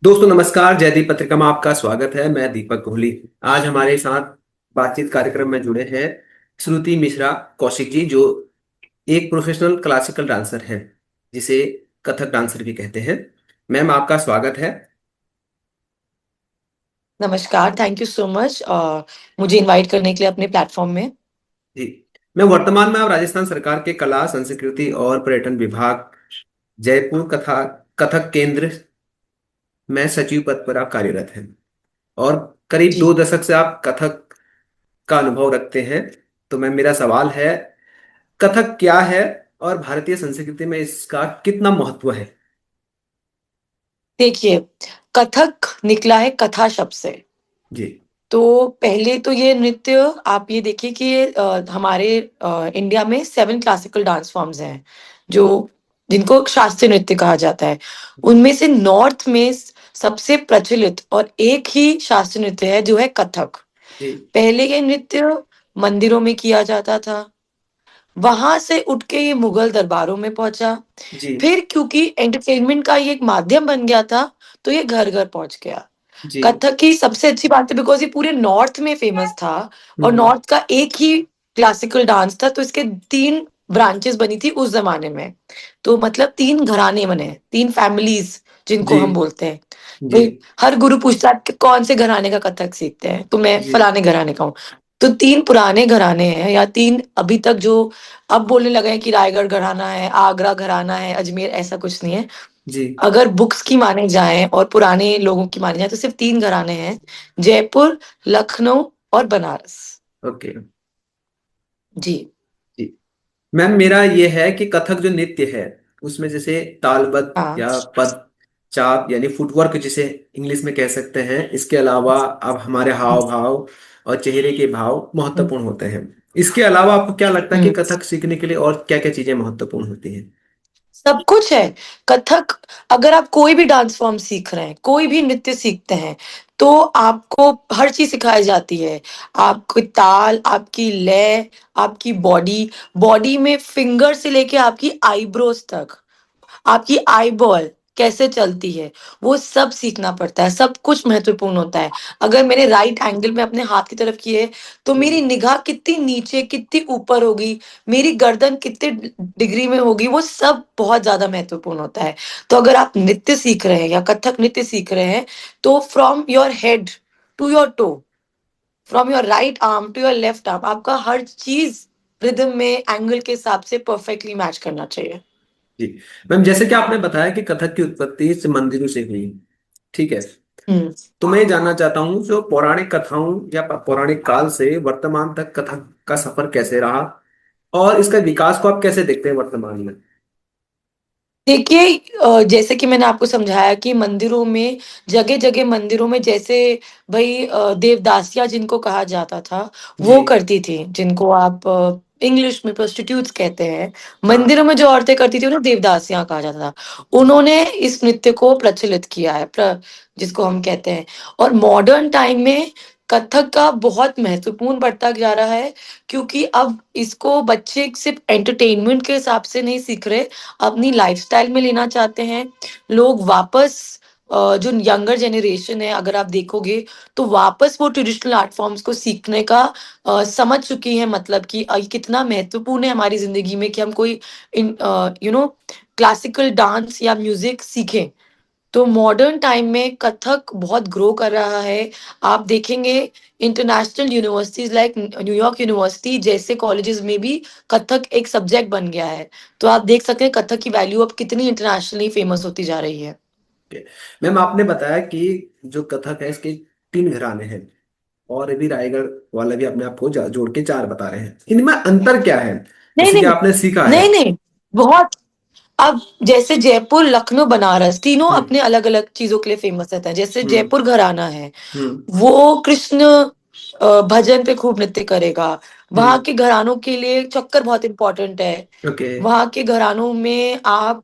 दोस्तों नमस्कार। जयदीप पत्रिका में आपका स्वागत है। मैं दीपक कोहली। आज हमारे साथ बातचीत कार्यक्रम में जुड़े हैं श्रुति मिश्रा कौशिक जी, जो एक प्रोफेशनल क्लासिकल डांसर है, जिसे कथक डांसर भी कहते हैं। मैम, आपका स्वागत है। नमस्कार, थैंक यू सो मच मुझे इनवाइट करने के लिए अपने प्लेटफॉर्म में। जी। मैं वर्तमान में आप राजस्थान सरकार के कला संस्कृति और पर्यटन विभाग जयपुर कथा कथक केंद्र में सचिव पद पर आप कार्यरत हैं, और करीब जी, 2 दशक से आप कथक का अनुभव रखते हैं। तो मैं मेरा सवाल है, कथक क्या है और भारतीय संस्कृति में इसका कितना महत्व है? देखिए, कथक निकला है कथा शब्द से। जी। तो पहले तो ये नृत्य आप ये देखिए कि हमारे इंडिया में 7 क्लासिकल डांस फॉर्म्स हैं, जो जिनको शास्त्रीय नृत्य कहा जाता है। उनमें से नॉर्थ में सबसे प्रचलित और एक ही शास्त्रीय नृत्य है जो है कथक। जी। पहले ये नृत्य मंदिरों में किया जाता था, वहाँ से उठ के ये मुगल दरबारों में पहुँचा। जी। फिर क्योंकि एंटरटेनमेंट का ये एक माध्यम बन गया था, तो ये घर-घर पहुँच गया। जी। कथक की सबसे अच्छी बात है बिकॉज़ ये पूरे नॉर्थ में फ़ेमस था और हम्म। नॉर्थ का एक ही क्लासिकल डांस था, तो इसके 3 ब्रांचेज़ बनी थी उस ज़माने में। तो मतलब 3 घराने बने, 3 फैमिलीज़ जिनको जी। हम बोलते हैं। जी। भई हर गुरु पूछता है कि कौन से घराने का कथक सीखते हैं? तो मैं जी। फलाने घराने का हूँ। तो 3 पुराने घराने हैं या 3 अभी तक जो अब बोलने लगे हैं कि रायगढ़ घराना है, आगरा घराना है, अजमेर, ऐसा कुछ नहीं है। जी। अगर बुक्स की माने जाएँ और पुराने लोगों की मानी जाए तो सिर्फ़ 3 घराने हैं, जयपुर, लखनऊ और बनारस। ओके। जी। जी। मैम, मेरा ये है कि कथक जो नृत्य है, उसमें जैसे तालबद्ध हाँ। या पद चाप यानी फुटवर्क जिसे इंग्लिश में कह सकते हैं, इसके अलावा अब हमारे हाव भाव और चेहरे के भाव हुँ, महत्वपूर्ण होते हैं। इसके अलावा आपको क्या लगता है कि हुँ। कथक सीखने के लिए और क्या क्या चीजें महत्वपूर्ण होती हैं? सब कुछ है। कथक अगर आप कोई भी डांस फ़ॉर्म सीख रहे हैं, कोई भी नृत्य सीखते हैं, तो आपको हर चीज़ सिखाई जाती है। आपकी ताल, आपकी लय, आपकी बॉडी, बॉडी में फिंगर से लेके आपकी आईब्रोज़ तक। आपकी आईबॉल कैसे चलती है, वो सब सीखना पड़ता है, सब कुछ महत्वपूर्ण होता है। अगर मैंने राइट एंगल में अपने हाथ की तरफ किए, तो मेरी हम्म। निगाह कितनी नीचे, कितनी ऊपर होगी, मेरी गर्दन कितने डिग्री में होगी, वो सब बहुत ज़्यादा महत्वपूर्ण होता है। तो अगर आप नृत्य सीख रहे हैं या कथक नृत्य सीख रहे हैं, तो from your head to your toe, from your right arm to your left arm, आपका हर चीज़ रिदम में, एंगल के हिसाब से परफेक्टली मैच करना चाहिए। जी। मैम, जैसे कि आपने बताया कि कथक की उत्पत्ति इस मंदिरों से हुई, ठीक है, हुँ। तो मैं ये जानना चाहता हूँ, जो पौराणिक कथाओं या पौराणिक काल से वर्तमान तक कथक का सफर कैसे रहा, और इसका विकास को आप कैसे देखते हैं वर्तमान में? देखिए जैसे कि मैंने आपको समझाया कि मंदिरों में जगह-जगह मंदिरों में जैसे भई देवदासियाँ जिनको कहा जाता था, जी। वो करती थी, जिनको आप इंग्लिश में प्रोस्टिट्यूट्स कहते हैं। हाँ। मंदिरों में जो औरतें करती थी, उन्हें देवदासियाँ कहा जाता था। उन्होंने इस नृत्य को प्रचलित किया है, जिसको हम कहते हैं। और मॉडर्न टाइम में कथक का बहुत महत्वपूर्ण बढ़ता जा रहा है, क्योंकि अब इसको बच्चे सिर्फ़ एंटरटेनमेंट के हिसाब से नहीं सीख रहे, अपनी लाइफ़स्टाइल में लेना चाहते हैं। लोग वापस जो यंगर जनरेशन है अगर आप देखोगे, तो वापस वो ट्रेडिशनल आर्ट फ़ॉर्म्स को सीखने का समझ चुकी हैं, मतलब कि ये कितना महत्वपूर्ण है हमारी ज़िंदगी में कि हम कोई क्लासिकल डांस या म्यूज़िक सीखें। तो मॉडर्न टाइम में कथक बहुत ग्रो कर रहा है। आप देखेंगे international universities like New York university जैसे कॉलेजेस में भी कथक एक सब्जेक्ट बन गया है। तो आप देख सकते हैं कथक की वैल्यू अब कितनी इंटरनेशनली फेमस होती जा रही है। ओके। मैम, आपने बताया कि जो कथक है इसके 3 घराने हैं, और अभी रायगढ़ वाला भी अपने आप को जोड़ के 4 बता रहे हैं। इनमें अंतर क्या है, नहीं, जैसे कि नहीं। आपने सीखा है? नहीं, नहीं, बहुत अब जैसे जयपुर, लखनऊ, बनारस तीनों हम्म। अपने अलग-अलग चीज़ों के लिए फेमस रहता है। जैसे हम्म। जयपुर घराना है, हम्म। वो कृष्ण भजन पे खूब नृत्य करेगा। वहाँ हम्म। के घरानों के लिए चक्कर बहुत इम्पोर्टेंट है। ओके। वहाँ के घरानों में आप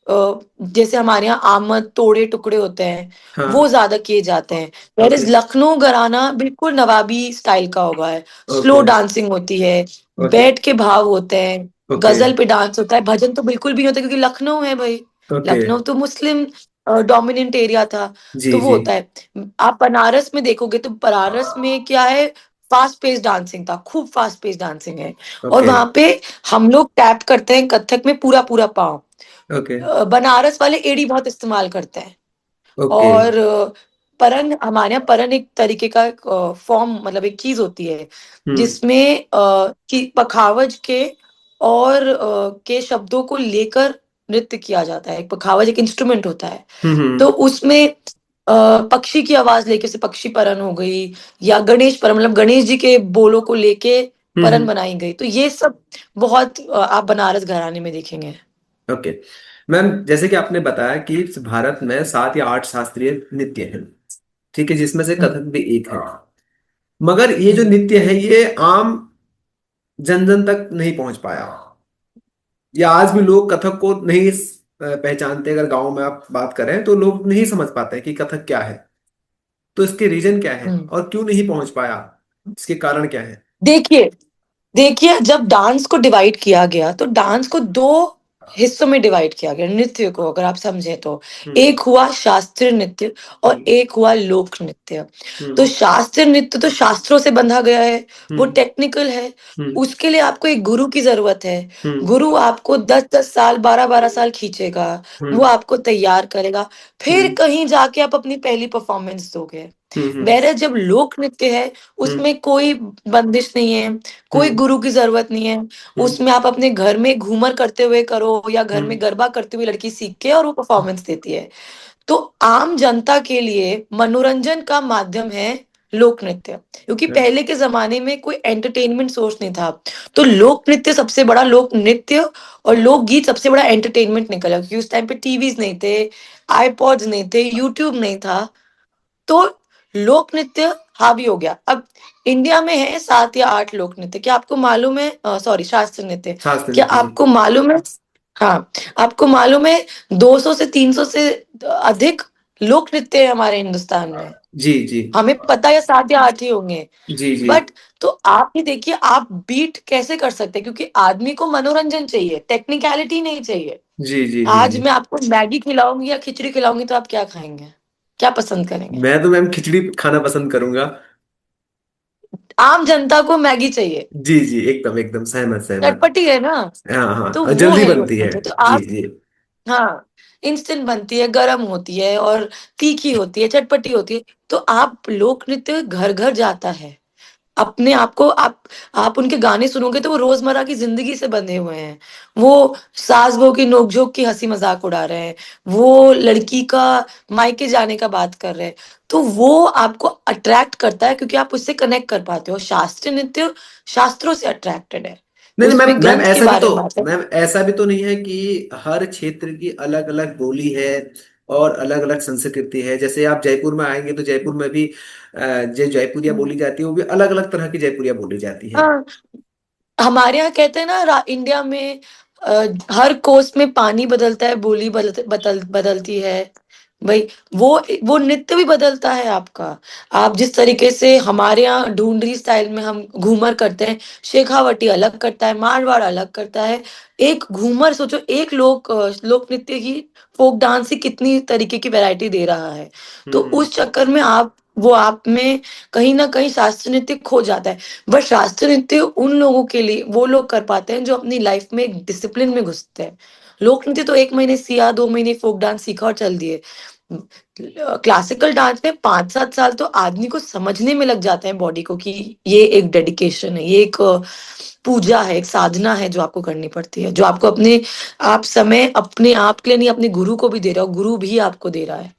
जैसे हमारे यहाँ आमद, तोड़े टुकड़े होते हैं, वो हाँ। ज़्यादा किए जाते हैं। Whereas okay. लखनऊ घराना बिल्कुल नवाबी स्टाइल का होगा है। Slow okay. डांसिंग होती है, ओके। बैठ के भाव होते हैं, ओके। गज़ल पे डांस होता है, भजन तो बिल्कुल भी नहीं होता क्योंकि लखनऊ है भई। ओके। लखनऊ तो मुस्लिम डोमिनेंट एरिया था, जी तो वो जी। होता है। आप बनारस में देखोगे तो बनारस में क्या है, फास्ट पेस डांसिंग था, खूब फास्ट पेस डांसिंग है। और ओके वहां पे हम लोग टैप करते हैं कथक में पूरा पूरा पाँव। ओके बनारस वाले एड़ी बहुत इस्तेमाल करते हैं। ओके। और परन, हमारे यहाँ परन एक तरीके का फॉर्म, मतलब एक चीज होती है हम्म जिसमें कि पखावज के और के शब्दों को लेकर नृत्य किया जाता है। एक पखावज एक इंस्ट्रूमेंट होता है, तो हम्म उसमें पक्षी की आवाज लेके, से पक्षी परन हो गई, या गणेश परन, मतलब गणेश जी के बोलों को लेके परन हम्म। बनाई गई। तो ये सब बहुत आप बनारस घराने में देखेंगे। ओके मैम, जैसे कि आपने बताया कि भारत में 7 या 8 शास्त्रीय नृत्य हैं, ठीक है, जिसमें से हम्म कथक भी एक है। मगर ये जो हम्म नृत्य है ये आम जन जन तक नहीं पहुंच पाया, या आज भी लोग कथक को नहीं पहचानते। अगर गांव में आप बात करें तो लोग नहीं समझ पाते कि कथक क्या है। तो इसके रीजन क्या है हम्म। और क्यों नहीं पहुंच पाया, इसके कारण क्या है? देखिए, देखिए, जब डांस को डिवाइड किया गया तो डांस को दो हिस्सों में डिवाइड किया गया, नृत्य को अगर आप समझे तो। हम्म एक हुआ शास्त्रीय नृत्य और हम्म एक हुआ लोक नृत्य। तो हम्म शास्त्रीय नृत्य तो शास्त्रों से बंधा गया है, वो हम्म टेक्निकल है। हम्म उसके लिए आपको एक गुरु की जरूरत है। हम्म गुरु आपको 10-10 साल, 12-12 साल खींचेगा, वो हम्म आपको तैयार करेगा, फिर हम्म कहीं जाके आप अपनी पहली परफॉर्मेंस दोगे। हम्म वैरस जब लोक नृत्य है, हम्म उसमें कोई बंदिश नहीं है, कोई हम्म गुरु की जरूरत नहीं है। हम्म उसमें आप अपने घर में घूमर करते हुए करो, या घर हम्म में गरबा करते हुए लड़की सीख के और वो परफॉर्मेंस देती है। तो आम जनता के लिए मनोरंजन का माध्यम है लोक नृत्य, क्योंकि हम्म। पहले के जमाने में कोई एंटरटेनमेंट सोर्स नहीं था। तो लोक नृत्य सबसे बड़ा, लोक नृत्य और लोकगीत सबसे बड़ा एंटरटेनमेंट निकला, क्योंकि उस टाइम पे टीवीज नहीं थे, आईपॉड्स नहीं थे, यूट्यूब नहीं था। तो लोक नृत्य हावी हो गया। अब इंडिया में है 7 या 8 लोक नृत्य। क्या आपको मालूम है, सॉरी, शास्त्रीय नृत्य। शास्त्र क्या नृत्य जी। आपको मालूम है, हाँ, आपको मालूम है 200 से 300 से अधिक लोक नृत्य है हमारे हिंदुस्तान में। जी जी हमें पता है 7 या 8 ही होंगे। जी जी बट तो आप ही देखिए, आप बीट कैसे कर सकते हैं, क्योंकि आदमी को मनोरंजन चाहिए, टेक्निकलिटी नहीं चाहिए। जी जी जी आज जी। मैं आपको मैगी खिलाऊंगी या खिचड़ी खिलाऊंगी तो आप क्या खाएंगे, क्या पसंद करेंगे? मैं तो मैम खिचड़ी खाना पसंद करूंगा। आम जनता को मैगी चाहिए, जी जी, एकदम एकदम सहमत सहमत। चटपटी है ना। हाँ हाँ, तो और वो जल्दी है लोक बनती है। नृत्य। तो जी आप, जी। हाँ, इंस्टेंट बनती है, गरम होती है और तीखी होती है, चटपटी होती है। तो आप, लोक नृत्य घर घर जाता है। अपने आप को आप उनके गाने सुनोगे तो वो रोजमर्रा की जिंदगी से बंधे हुए हैं। वो सास बहू की नोक-झोंक की हँसी मज़ाक उड़ा रहे हैं। वो लड़की का मायके जाने का बात कर रहे हैं। तो वो आपको अट्रैक्ट करता है, क्योंकि आप उससे कनेक्ट कर पाते हो। शास्त्रीय नृत्य शास्त्रों से अट्रैक्टेड है। नहीं नहीं मैम, उसमें ग्रंथ के बारे में बात है। मैम ऐसा भी तो नहीं है कि हर क्षेत्र की अलग अलग बोली है और अलग अलग संस्कृति है। जैसे आप जयपुर में आएंगे तो जयपुर में भी जो जयपुरिया हुँ। बोली जाती है वो भी अलग अलग तरह की जयपुरिया बोली जाती है। हाँ। हमारे यहाँ कहते हैं ना, इंडिया में हर कोस में पानी बदलता है, बोली बदलती है। भाई, वो वो नृत्य भी बदलता है आपका। आप जिस तरीके से हमारे यहाँ ढूंढरी स्टाइल में हम घूमर करते हैं, शेखावटी अलग करता है, मारवाड़ अलग करता है। एक घूमर सोचो, एक लोक नृत्य की, फोक डांस ही कितनी तरीके की वैरायटी दे रहा है। तो हम्म। उस चक्कर में आप में कहीं ना कहीं शास्त्रीय नृत्य खो जाता है। बट शास्त्रीय नृत्य उन लोगों के लिए, वो लोग कर पाते हैं जो अपनी लाइफ में एक डिसिप्लिन में घुसते हैं। लोक नृत्य तो 1 महीने सिया, 2 महीने फोक डांस सीखा और चल दिए। क्लासिकल डांस में 5-7 साल तो आदमी को समझने में लग जाते हैं बॉडी को, कि ये एक डेडिकेशन है, ये एक पूजा है, एक साधना है जो आपको करनी पड़ती है, जो आपको अपने आप समय अपने आप के लिए नहीं, अपने गुरु को भी दे रहा हो, गुरु भी आपको दे रहा है।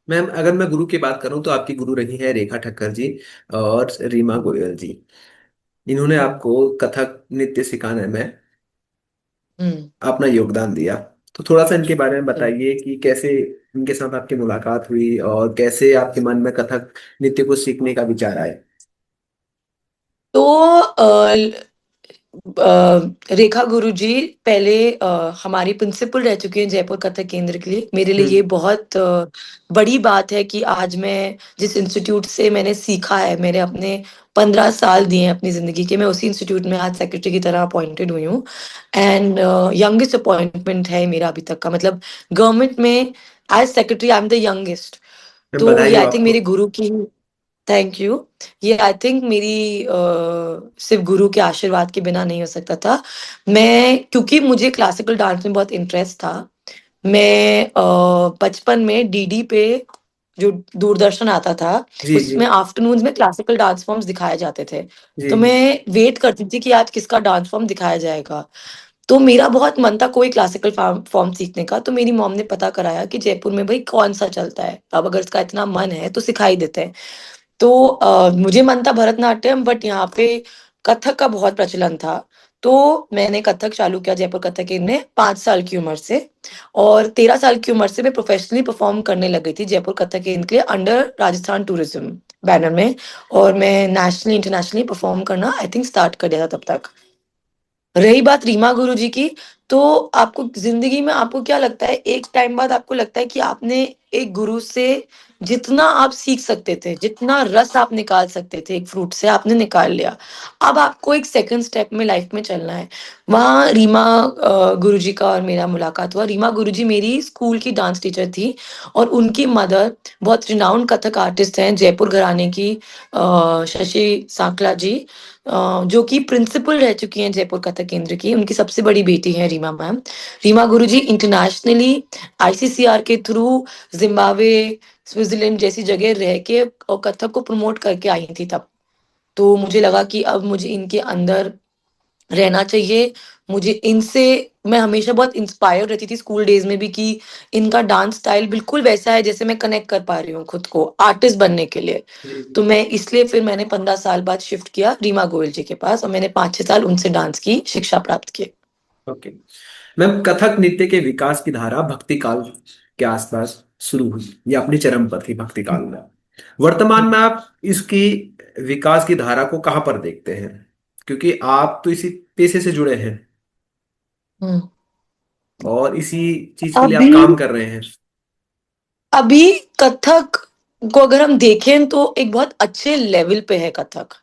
मैम अगर मैं गुरु की बात करूं तो आपकी गुरु रही है रेखा ठक्कर जी और रीमा गोयल जी। इन्होंने हम्म आपको कथक नृत्य सिखाने में हम्म अपना योगदान दिया। तो थोड़ा सा इनके बारे में हम्म। बताइए कि कैसे इनके साथ आपकी मुलाकात हुई और कैसे आपके मन में कथक नृत्य को सीखने का विचार आया। तो रेखा गुरुजी पहले हमारी प्रिंसिपल रह चुकी हैं जयपुर कथक केंद्र के लिए। मेरे लिए ये हम्म बहुत बड़ी बात है कि आज मैं जिस इंस्टीट्यूट से मैंने सीखा है, मेरे अपने 15 साल दिए हैं अपनी ज़िंदगी के। मैं उसी इंस्टीट्यूट में आज सेक्रेटरी की तरह अपॉइंटेड हुई हूँ एंड यंगेस्ट अपॉइंटमेंट है मेरा अभी तक का, मतलब गवर्नमेंट में as secretary I am the youngest. Ma'am तो बधाई ये हो आई थिंक आपको। मेरे गुरु की, थैंक यू। ये आई थिंक मेरी सिर्फ़ गुरु के आशीर्वाद के बिना नहीं हो सकता था। मैं क्योंकि मुझे क्लासिकल डांस में बहुत इंटरेस्ट था, मैं बचपन में डीडी पे जो दूरदर्शन आता था, जी जी उसमें आफ्टरनून्स में क्लासिकल डांस फ़ॉर्म्स दिखाए जाते थे। जी तो जी। मैं वेट करती थी कि आज किसका डांस फ़ॉर्म दिखाया जाएगा। तो मेरा बहुत मन था कोई क्लासिकल फ़ॉर्म फ़ॉर्म सीखने का, तो मेरी मॉम ने पता कराया कि जयपुर में भई कौन-सा चलता है। अब अगर इसका इतना मन है तो सिखा ही देते हैं। तो मुझे मन था भरतनाट्यम, बट यहाँ पे कथक का बहुत प्रचलन था। तो मैंने कथक चालू किया जयपुर कथक केंद्र में 5 साल की उम्र से, और 13 साल की उम्र से मैं प्रोफ़ेशनली परफ़ॉर्म करने लग गई थी जयपुर कथक केंद्र के लिए अंडर राजस्थान टूरिज़्म बैनर में, और मैं नेशनली, इंटरनेशनली परफ़ॉर्म करना आई थिंक स्टार्ट कर दिया था तब तक। रही बात रीमा गुरुजी की, तो आपको ज़िंदगी में आपको क्या लगता है, एक टाइम बाद आपको लगता है कि आपने एक गुरु से जितना आप सीख सकते थे, जितना रस आप निकाल सकते थे एक फ्रूट से, आपने निकाल लिया। अब आपको एक सेकंड स्टेप में लाइफ में चलना है। वहाँ रीमा गुरुजी का और मेरा मुलाकात हुआ। रीमा गुरुजी मेरी स्कूल की डांस टीचर थी, और उनकी मदर बहुत रिनाउंड कथक आर्टिस्ट हैं, जयपुर घराने की शशि सांकला जी, जो कि प्रिंसिपल रह चुकी हैं जयपुर कथक केंद्र की। उनकी सबसे बड़ी बेटी हैं रीमा मैम। रीमा गुरुजी इंटरनेशनली आईसीसीआर के थ्रू ज़िम्बाब्वे, स्विट्ज़रलैंड जैसी जगह रह के और कथक को प्रमोट करके आई थी तब। तो मुझे लगा कि अब मुझे इनके अंदर रहना चाहिए। मुझे इनसे, मैं हमेशा बहुत इंस्पायर रहती थी स्कूल डेज़ में भी कि इनका डांस स्टाइल बिल्कुल वैसा है जैसे मैं कनेक्ट कर पा रही हूँ खुद को आर्टिस्ट बनने के लिए। जी तो जी। मैं इसलिए फिर मैंने 15 साल बाद शिफ्ट किया रीमा गोयल जी के पास, और मैंने 5-6 साल उनसे डांस की शिक्षा प्राप्त की। ओके। मैम कथक नृत्य के विकास की धारा भक्ति काल के आसपास शुरू हुई या अपनी चरम पर थी भक्ति काल में। वर्तमान में आप इसकी विकास की धारा को कहाँ पर देखते हैं, क्योंकि आप तो इसी पेशे से जुड़े हैं हुँ। और इसी चीज के लिए आप अभी काम कर रहे हैं। अभी कथक को अगर हम देखें तो एक बहुत अच्छे लेवल पे है कथक।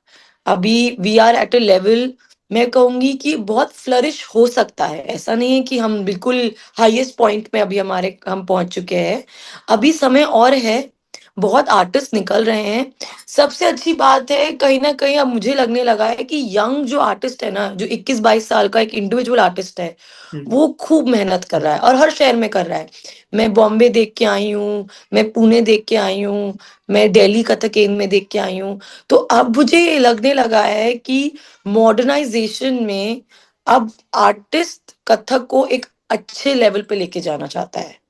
अभी we are at a level, मैं कहूँगी कि बहुत फ्लरिश हो सकता है। ऐसा नहीं है कि हम बिल्कुल हाईएस्ट पॉइंट पे अभी हम पहुँच चुके हैं। अभी समय और है, बहुत आर्टिस्ट निकल रहे हैं। सबसे अच्छी बात है, कहीं न कहीं अब मुझे लगने लगा है कि यंग जो आर्टिस्ट है ना, जो 21-22 साल का एक इंडिविजुअल आर्टिस्ट है, हम्म। वो खूब मेहनत कर रहा है और हर शहर में कर रहा है। मैं बॉम्बे देख के आई हूँ, मैं पुणे देख के आई हूँ, मैं दिल्ली कथक केंद्र में देख के आई हूँ। तो अब मुझे लगने लगा है कि मॉडर्नाइज़ेशन में अब आर्टिस्ट कथक को एक अच्छे लेवल पे लेके जाना चाहता है।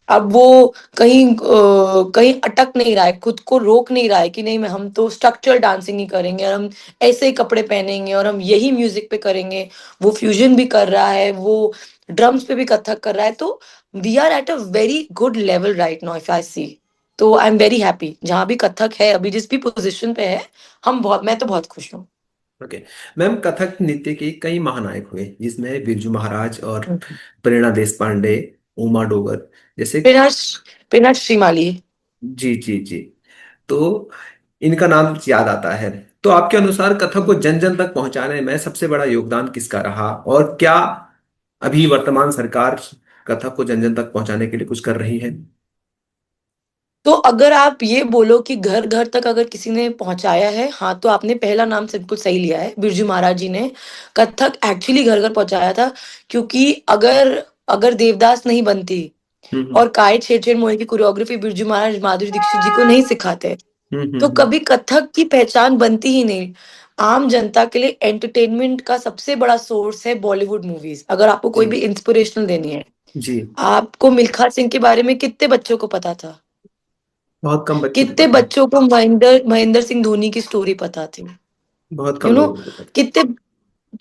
अब वो कहीं अटक नहीं रहा है, खुद को रोक नहीं रहा है कि नहीं, मैं हम तो स्ट्रक्चरल डांसिंग ही करेंगे और हम ऐसे ही कपड़े पहनेंगे और हम यही म्यूज़िक पे करेंगे। वो फ्यूज़न भी कर रहा है, वो ड्रम्स पे भी कथक कर रहा है। तो we are at a very good level right now if I see. तो आई एम वेरी हैप्पी जहाँ भी कथक है, अभी जिस भी पोज़ीशन पे है, मैं तो बहुत खुश हूँ। ओके। मैम कथक नृत्य के कई महानायक हुए जिसमें बिरजू महाराज और हुँ। प्रेरणा देश पांडे, उमा डोगर जैसे। प्रेरणा प्रेरणा श्रीमाली। जी जी जी। तो इनका नाम याद आता है। तो आपके अनुसार कथक को जन जन तक पहुंचाने में सबसे बड़ा योगदान किसका रहा, और क्या अभी वर्तमान सरकार कथक को जन जन तक पहुंचाने के लिए कुछ कर रही है? तो अगर आप ये बोलो कि घर-घर तक अगर किसी ने पहुँचाया है, हाँ, तो आपने पहला नाम से बिल्कुल सही लिया है, बिरजू महाराज जी ने कथक एक्चुअली घर-घर पहुँचाया था। क्योंकि अगर अगर देवदास नहीं बनती हम्म और काये छेड़-छेड़ मोहे की कोरियोग्राफी बिरजू महाराज, माधुरी दीक्षित जी को नहीं सिखाते, तो हम्म। कभी कथक की पहचान बनती ही नहीं। आम जनता के लिए एंटरटेनमेंट का सबसे बड़ा सोर्स है बॉलीवुड मूवीज़। अगर आपको कोई भी जी इंस्पिरेशनल देनी है, जी। आपको मिल्खा सिंह के बारे में कितने बच्चों को पता था? बहुत कम बच्चों को कितने पता है। बच्चों को महेंद्र महेंद्र सिंह धोनी की स्टोरी पता थी? बहुत यू कम नो, लोगों को पता कितने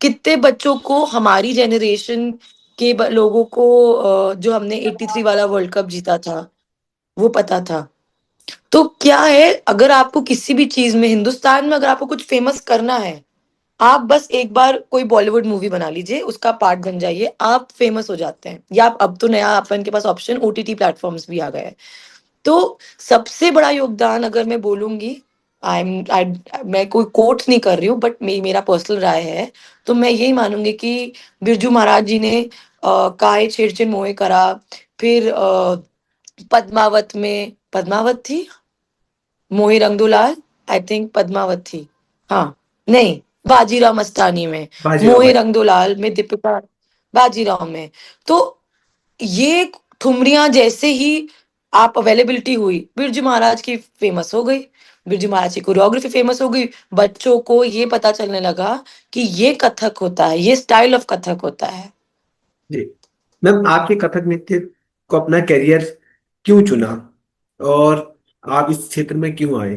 कितने बच्चों को, हमारी जनरेशन के लोगों को, जो हमने 83 वाला वर्ल्ड कप जीता था, वो पता था। तो क्या है, अगर आपको किसी भी चीज में, हिंदुस्तान में अगर आपको कुछ फेमस करना है, आप बस एक बार कोई बॉलीवुड मूवी बना लीजिए, उसका पार्ट बन जाइए, आप फेमस हो जाते हैं। या आप, अब तो नया अपन के पास ऑप्शन ओटीटी प्लेटफॉर्म्स भी आ गए हैं। तो सबसे बड़ा योगदान अगर मैं बोलूंगी, आई मैं कोई कोट नहीं कर रही हूँ, बट मेरा पर्सनल राय है। तो मैं यही मानूँगी कि बिरजू महाराज जी ने "काय छेड़ मोहे करा", फिर पद्मावत में पद्मावत थी? मोहे रंग दो लाल, आई थिंक पद्मावत थी। हाँ, नहीं, बाजीराव मस्तानी में, बाजीराव मोहे भाई। रंग दो लाल में दीपिका, बाजीराव में। तो ये ठुमरियाँ जैसे ही आप अवेलेबिलिटी हुई, बिरजू महाराज की फेमस हो गई। बिरजू महाराज की कोरियोग्राफी फेमस हो गई। बच्चों को ये पता चलने लगा कि ये कथक होता है, ये स्टाइल ऑफ कथक होता है। जी मैम, आपके कथक नृत्य को अपना करियर क्यों चुना, और आप इस क्षेत्र में क्यों आए?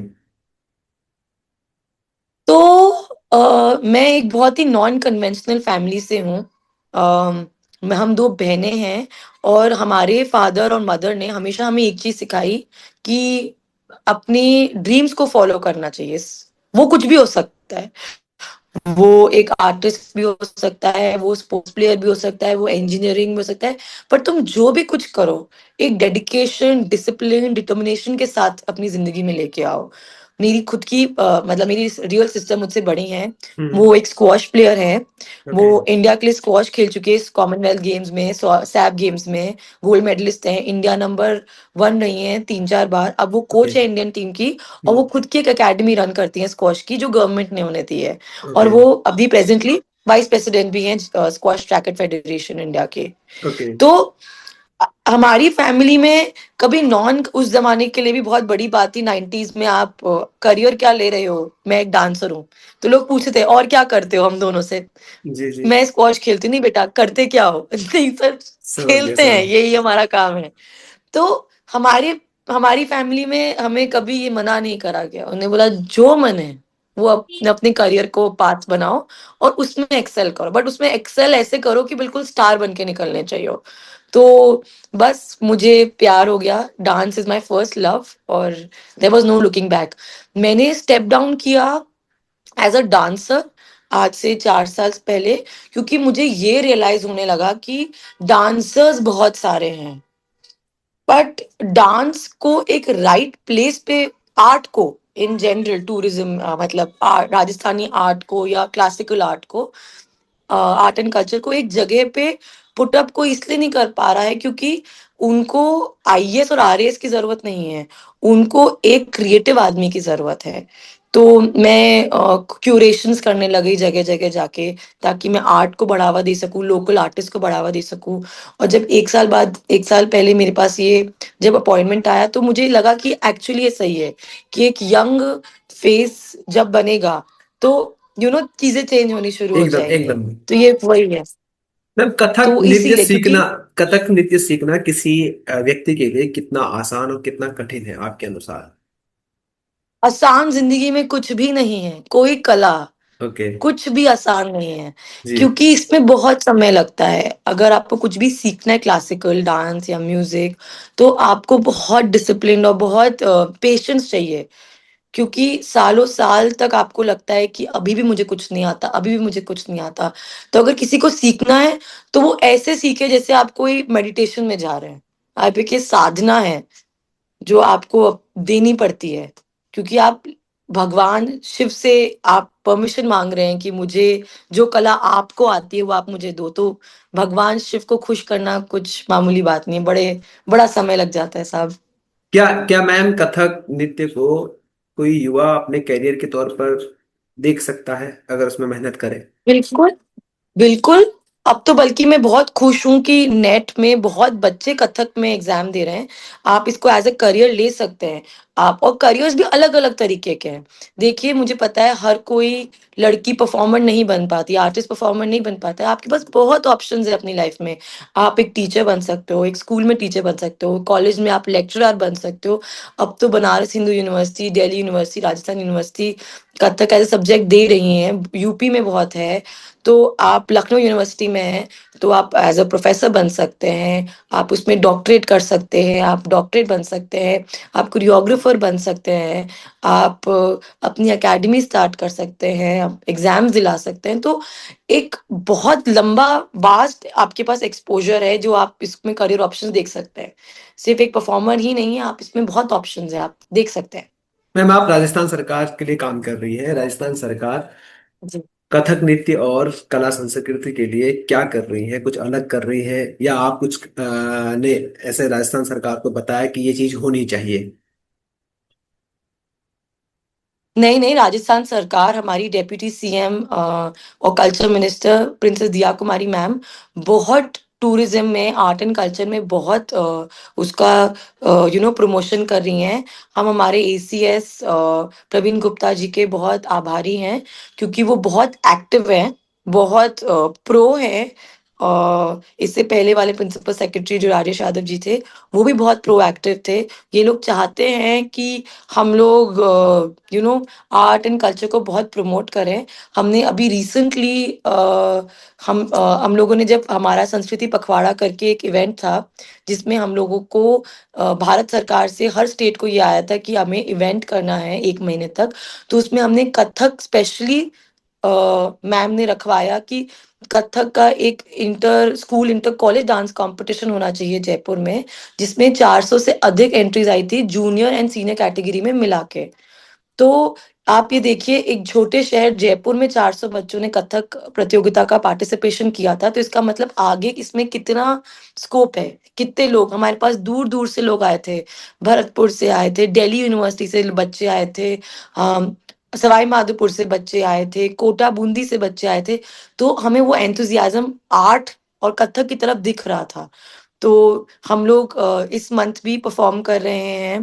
तो मैं एक बहुत ही नॉन कन्वेंशनल फैमिली से हूँ। हम 2 बहनें हैं, और हमारे फादर और मदर ने हमेशा हमें एक चीज़ सिखाई कि अपनी ड्रीम्स को फ़ॉलो करना चाहिए। वो कुछ भी हो सकता है। वो एक आर्टिस्ट भी हो सकता है, वो स्पोर्ट्स प्लेयर भी हो सकता है, वो इंजीनियरिंग में हो सकता है, पर तुम जो भी कुछ करो, एक डेडिकेशन, डिसिप्लिन, डिटर्मिनेशन के साथ अपनी ज़िंदगी में लेके आओ। मेरी खुद की मतलब मेरी रियल सिस्टर मुझसे बड़ी हैं, हम्म। वो एक स्क्वॉश प्लेयर हैं, ओके। वो इंडिया के लिए स्क्वॉश खेल चुकी है, कॉमनवेल्थ गेम्स में, सैफ गेम्स में गोल्ड मेडलिस्ट हैं, इंडिया नंबर 1 रही हैं 3-4 बार। अब वो ओके। कोच है इंडियन टीम की, और वो हम्म। खुद की एक अकेडमी रन करती हैं स्क्वॉश की, जो गवर्नमेंट ने उन्हें दी है। और ओके। वो अभी प्रेजेंटली वाइस प्रेसिडेंट भी हैं स्क्वॉश रैकेट फेडरेशन इंडिया के। ओके। तो हमारी फैमिली में कभी नॉन, उस जमाने के लिए भी बहुत बड़ी बात थी 90s में, आप करियर क्या ले रहे हो? मैं एक डांसर हूँ। तो लोग पूछते थे और क्या करते हो हम दोनों से? जी जी। मैं स्क्वॉश खेलती हूँ। नहीं बेटा, करते क्या हो? नहीं सर, समझ गया, खेलते समझ हैं, गया। यही हमारा काम है। तो हमारे हमारी फैमिली में हमें कभी ये मना नहीं करा गया। उन्हें बोला जो मन है वो अपने अपने करियर को पाथ बनाओ और उसमें एक्सेल करो, बट उसमें एक्सेल ऐसे करो कि बिल्कुल स्टार बन के निकलने चाहिए हो। तो बस मुझे प्यार हो गया, dance is my first love, और there was no looking back. मैंने स्टेप डाउन किया एज अ डांसर आज से 4 साल पहले, क्योंकि मुझे ये रियलाइज होने लगा कि डांसर्स बहुत सारे हैं, बट डांस को एक राइट प्लेस पे, आर्ट को इन जनरल, टूरिज्म मतलब राजस्थानी आर्ट को या क्लासिकल आर्ट को, आर्ट एंड कल्चर को एक जगह पे पुट अप को इसलिए नहीं कर पा रहा है क्योंकि उनको आईएएस और आरएएस की जरूरत नहीं है, उनको एक क्रिएटिव आदमी की जरूरत है। तो मैं क्यूरेशंस करने लगी जगह जगह जाके, ताकि मैं आर्ट को बढ़ावा दे सकूं, लोकल आर्टिस्ट को बढ़ावा दे सकूं। और जब 1 साल पहले मेरे पास ये जब अपॉइंटमेंट आया, तो मुझे लगा कि एक्चुअली ये सही है कि एक यंग फेस जब बनेगा, तो चीजें चेंज होनी शुरू हो एकदम जाएंगी। एकदम। तो ये वही है। मैम, कथक तो नृत्य इसीलिए, क्योंकि सीखना, कथक नृत्य सीखना किसी व्यक्ति के लिए कितना आसान और कितना कठिन है आपके अनुसार? आसान जिंदगी में कुछ भी नहीं है, कोई कला ओके। कुछ भी आसान नहीं है, जी। क्योंकि इसमें बहुत समय लगता है। अगर आपको कुछ भी सीखना है, क्लासिकल डांस या म्यूजिक, तो आपको बहुत डिसिप्लिन और बहुत पेशेंस चाहिए, क्योंकि सालों साल तक आपको लगता है कि अभी भी मुझे कुछ नहीं आता, अभी भी मुझे कुछ नहीं आता। तो अगर किसी को सीखना है, तो वो ऐसे सीखे जैसे आप कोई मेडिटेशन में जा रहे हैं। आप एक ये साधना है जो आपको देनी पड़ती है, क्योंकि आप भगवान शिव से आप परमिशन मांग रहे हैं कि मुझे जो कला आपको आती है वो आप मुझे दो। तो भगवान शिव को खुश करना कुछ मामूली बात नहीं है, बड़ा समय लग जाता है साहब। क्या क्या मैम, कथक नृत्य को कोई युवा अपने करियर के तौर पर देख सकता है अगर उसमें मेहनत करे? बिल्कुल, बिल्कुल। अब तो बल्कि मैं बहुत खुश हूँ कि नेट में बहुत बच्चे कथक में एग्ज़ाम दे रहे हैं। आप इसको एज़ अ करियर ले सकते हैं आप, और करियर्स भी अलग-अलग तरीके के हैं। देखिए, मुझे पता है हर कोई लड़की परफ़ॉर्मर नहीं बन पाती, आर्टिस्ट परफ़ॉर्मर नहीं बन पाता है। आपके पास बहुत ऑप्शंस हैं अपनी लाइफ़ में। आप एक टीचर बन सकते हो, एक स्कूल में टीचर बन सकते हो, कॉलेज में आप लेक्चरर बन सकते हो। अब तो Banaras Hindu university, Delhi university, Rajasthan university Kathak as a subject दे रही हैं। यूपी में बहुत है। तो आप लखनऊ यूनिवर्सिटी में हैं, तो आप एज़ अ प्रोफ़ेसर बन सकते हैं, आप उसमें डॉक्टरेट कर सकते हैं, आप डॉक्टरेट बन सकते हैं, आप कोरियोग्राफ़र बन सकते हैं, आप अपनी अकेडमी स्टार्ट कर सकते हैं, आप एग्ज़ाम्स दिला सकते हैं। तो एक बहुत लंबा वास्ट आपके पास एक्सपोज़र है, जो आप इसमें करियर ऑप्शंस देख सकते हैं। सिर्फ़ एक परफ़ॉर्मर ही नहीं है, आप इसमें बहुत ऑप्शंस हैं, आप देख सकते हैं। मैम आप राजस्थान सरकार के लिए काम कर रही है। राजस्थान सरकार जी। कथक नृत्य और कला संस्कृति के लिए क्या कर रही है? कुछ अलग कर रही है, या आप कुछ ने ऐसे राजस्थान सरकार को बताया कि ये चीज होनी चाहिए? नहीं, नहीं, राजस्थान सरकार, हमारी डेप्यूटी सीएम और कल्चर मिनिस्टर प्रिंसेस दिया कुमारी मैम बहुत टूरिज़्म में, आर्ट एंड कल्चर में बहुत उसका प्रमोशन कर रही हैं। हम हमारे एसीएस प्रवीण गुप्ता जी के बहुत आभारी हैं, क्योंकि वो बहुत एक्टिव हैं, बहुत प्रो हैं। इससे पहले वाले प्रिंसिपल सेक्रेटरी जो राजेश यादव जी थे, वो भी बहुत प्रोएक्टिव थे। ये लोग चाहते हैं कि हम लोग आर्ट एंड कल्चर को बहुत प्रमोट करें। हमने अभी रिसेंटली हम लोगों ने, जब हमारा संस्कृति पखवाड़ा करके एक इवेंट था, जिसमें हम लोगों को भारत सरकार से हर स्टेट को ये आया था कि हमें इवेंट करना है 1 महीने तक। तो उसमें हमने कथक स्पेशली मैम ने रखवाया कि कथक का एक inter school, inter college dance competition होना चाहिए जयपुर में, जिसमें 400 से अधिक एंट्रीज़ आई थी जूनियर एंड सीनियर कैटेगरी में मिला के। तो आप ये देखिए, एक छोटे शहर जयपुर में 400 बच्चों ने कथक प्रतियोगिता का पार्टिसिपेशन किया था, तो इसका मतलब आगे इसमें कितना स्कोप है, कितने लोग हमारे पास दूर-दूर से लोग आए थे, भरतपुर से आए थे, दिल्ली यूनिवर्सिटी से बच्चे आए थे, सवाई माधोपुर से बच्चे आए थे, कोटा बूंदी से बच्चे आए थे, तो हमें वो एंथुसियाज़्म आर्ट और कथक की तरफ दिख रहा था। तो हम लोग इस मंथ भी परफ़ॉर्म कर रहे हैं।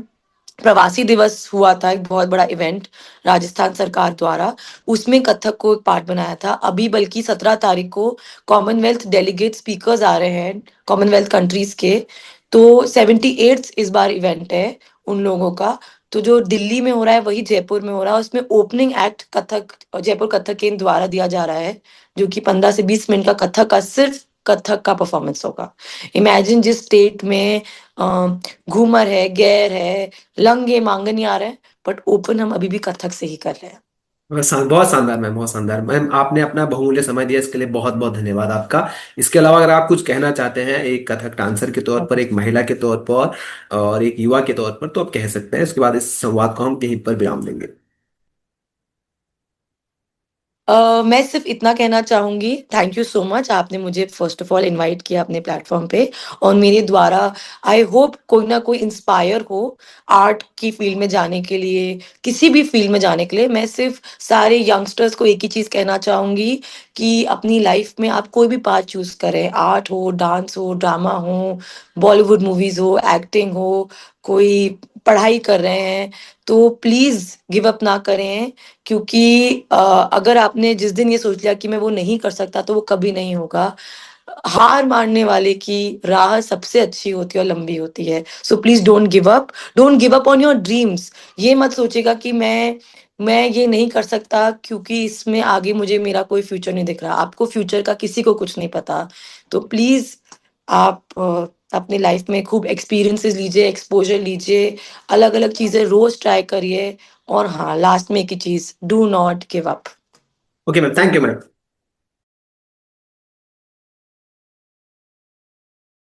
प्रवासी दिवस हुआ था, एक बहुत बड़ा इवेंट राजस्थान सरकार द्वारा, उसमें कथक को एक पार्ट बनाया था। अभी बल्कि 17 तारीख को कॉमनवेल्थ डेलीगेट स्पीकर्स आ रहे हैं, कॉमनवेल्थ कंट्रीज़ के, तो 78th इस बार इवेंट है उन लोगों का। तो जो दिल्ली में हो रहा है, वही जयपुर में हो रहा है, उसमें ओपनिंग एक्ट कथक जयपुर कथक केंद्र द्वारा दिया जा रहा है, जो कि 15 से 20 मिनट का कथक का, सिर्फ़ कथक का परफ़ॉर्मेंस होगा। इमेजिन जिस स्टेट में अ, घूमर है, गैर है, लंगे मांगन आ रहे हैं, बट ओपन हम अभी भी कथक से ही कर रहे हैं। बहुत शानदार मैम, बहुत शानदार मैम। आपने अपना बहुमूल्य समय दिया, इसके लिए बहुत बहुत धन्यवाद आपका। इसके अलावा अगर आप कुछ कहना चाहते हैं एक कथक डांसर के तौर पर, एक महिला के तौर पर और एक युवा के तौर पर, तो आप कह सकते हैं। इसके बाद इस संवाद को हम यहीं पर विराम देंगे। मैं सिर्फ इतना कहना चाहूँगी, थैंक यू सो मच, आपने मुझे फ़र्स्ट ऑफ ऑल इनवाइट किया अपने प्लेटफ़ॉर्म पे, और मेरे द्वारा आई होप कोई ना कोई इंस्पायर हो आर्ट की फ़ील्ड में जाने के लिए, किसी भी फ़ील्ड में जाने के लिए। मैं सिर्फ सारे यंगस्टर्स को एक ही चीज़ कहना चाहूँगी कि अपनी लाइफ़ में आप कोई भी पाथ चूज़ करें, आर्ट हो, डांस हो, ड्रामा हो, बॉलीवुड मूवीज़ हो, एक्टिंग हो, कोई पढ़ाई कर रहे हैं, तो प्लीज़ गिव अप ना करें, क्योंकि अगर आपने जिस दिन ये सोच लिया कि मैं वो नहीं कर सकता, तो वो कभी नहीं होगा। हार मानने वाले की राह सबसे अच्छी होती है और लंबी होती है। So please don't give up on your dreams. ये मत सोचिएगा कि मैं ये नहीं कर सकता, क्योंकि इसमें आगे मुझे मेरा कोई फ्यूचर नहीं दिख रहा। आपको फ्यूचर का किसी को कुछ नहीं पता। तो प्लीज़ आप अपनी लाइफ़ में खूब एक्सपीरियंसेस लीजिए, एक्सपोज़र लीजिए, अलग-अलग चीज़ें रोज़ ट्राई करिए, और हाँ, लास्ट में एक ही चीज़, do not give up. Okay ma'am, thank you ma'am.